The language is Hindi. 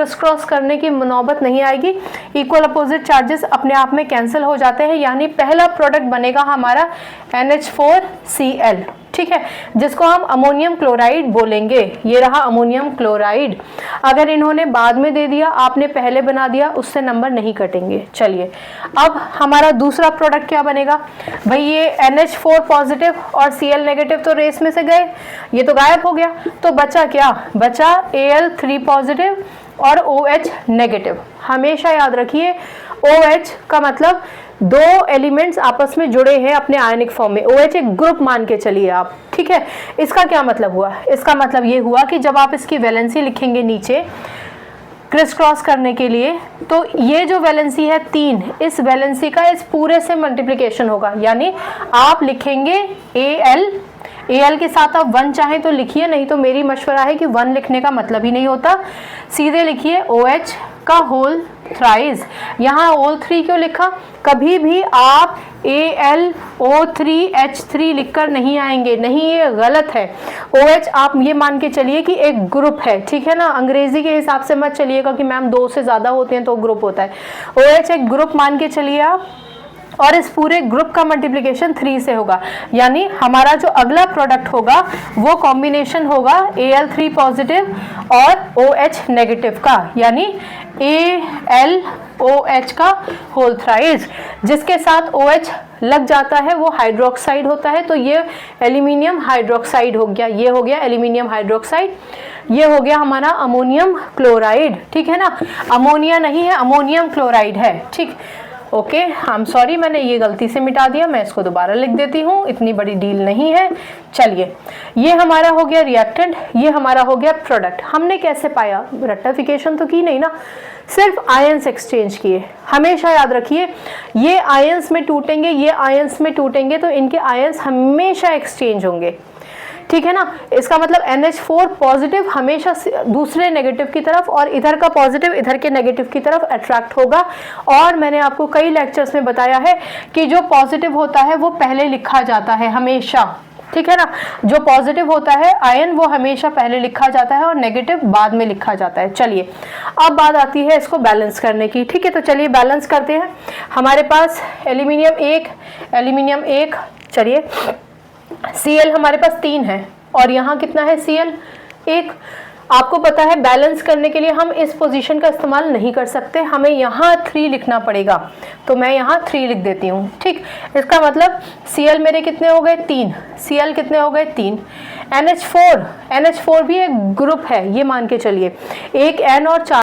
क्रिस क्रॉस करने की नौबत नहीं आएगी, इक्वल अपोजिट चार्जेस अपने आप में कैंसिल हो जाते हैं, यानी पहला प्रोडक्ट बनेगा हमारा NH4Cl, ठीक है, जिसको हम अमोनियम क्लोराइड बोलेंगे। ये रहा अमोनियम क्लोराइड। अगर इन्होंने बाद में दे दिया, आपने पहले बना दिया, उससे नंबर नहीं कटेंगे। चलिए अब हमारा दूसरा प्रोडक्ट क्या बनेगा भाई, ये NH4 पॉजिटिव और Cl नेगेटिव तो रेस में से गए, ये तो गायब हो गया, तो बचा क्या, बचा Al3 पॉजिटिव और OH नेगेटिव। हमेशा याद रखिए OH का मतलब दो एलिमेंट्स आपस में जुड़े हैं अपने आयनिक फॉर्म में, OH एक ग्रुप मान के चलिए आप, ठीक है। इसका क्या मतलब हुआ, इसका मतलब ये हुआ कि जब आप इसकी वैलेंसी लिखेंगे नीचे क्रिस क्रॉस करने के लिए, तो ये जो वैलेंसी है 3, इस वैलेंसी का इस पूरे से मल्टीप्लिकेशन होगा, यानी आप लिखेंगे Al के साथ आप 1 चाहें तो लिखिए, नहीं तो मेरी मशवरा है कि 1 लिखने का मतलब ही नहीं होता, सीधे लिखिए OH का होल थ्राइस। यहाँ होल 3 क्यों लिखा, कभी भी आप AlO3H3 लिखकर नहीं आएंगे, नहीं, ये गलत है। OH आप ये मान के चलिए कि एक ग्रुप है, ठीक है ना, अंग्रेजी के हिसाब से मत चलिएगा कि मैम 2 से ज्यादा होते हैं तो ग्रुप होता है। OH एक ग्रुप मान के चलिए आप, और इस पूरे ग्रुप का मल्टीप्लिकेशन 3 से होगा, यानी हमारा जो अगला प्रोडक्ट होगा वो कॉम्बिनेशन होगा Al3 पॉजिटिव और OH नेगेटिव का, यानी AlOH का होल थ्राइस, जिसके साथ OH लग जाता है वो हाइड्रोक्साइड होता है, तो ये एल्यूमिनियम हाइड्रोक्साइड हो गया, ये हो गया एल्यूमिनियम हाइड्रोक्साइड, ये हो गया हमारा अमोनियम क्लोराइड, ठीक है ना, अमोनिया नहीं है, अमोनियम क्लोराइड है, ठीक। ओके, आई एम सॉरी, मैंने ये गलती से मिटा दिया, मैं इसको दोबारा लिख देती हूँ, इतनी बड़ी डील नहीं है। चलिए, ये हमारा हो गया रिएक्टेंट, ये हमारा हो गया प्रोडक्ट। हमने कैसे पाया, रेक्टिफिकेशन तो की नहीं ना, सिर्फ आयंस एक्सचेंज किए। हमेशा याद रखिए ये आयंस में टूटेंगे, ये आयंस में टूटेंगे, तो इनके आयंस हमेशा एक्सचेंज होंगे, ठीक है ना। इसका मतलब NH4 पॉजिटिव हमेशा दूसरे नेगेटिव की तरफ और इधर का पॉजिटिव इधर के नेगेटिव की तरफ अट्रैक्ट होगा। और मैंने आपको कई लेक्चर्स में बताया है कि जो पॉजिटिव होता है वो पहले लिखा जाता है हमेशा, ठीक है ना, जो पॉजिटिव होता है आयन वो हमेशा पहले लिखा जाता है और नेगेटिव बाद में लिखा जाता है। चलिए अब बात आती है इसको बैलेंस करने की, ठीक है, तो चलिए बैलेंस करते हैं। हमारे पास एल्यूमिनियम 1, चलिए Cl हमारे पास 3 है और यहाँ कितना है Cl 1। आपको पता है बैलेंस करने के लिए हम इस पोजीशन का इस्तेमाल नहीं कर सकते, हमें यहाँ 3 लिखना पड़ेगा, तो मैं यहाँ 3 लिख देती हूँ, ठीक। इसका मतलब Cl मेरे कितने हो गए 3, Cl कितने हो गए 3। NH4 भी एक ग्रुप है, ये मान के चलिए, एक N और 4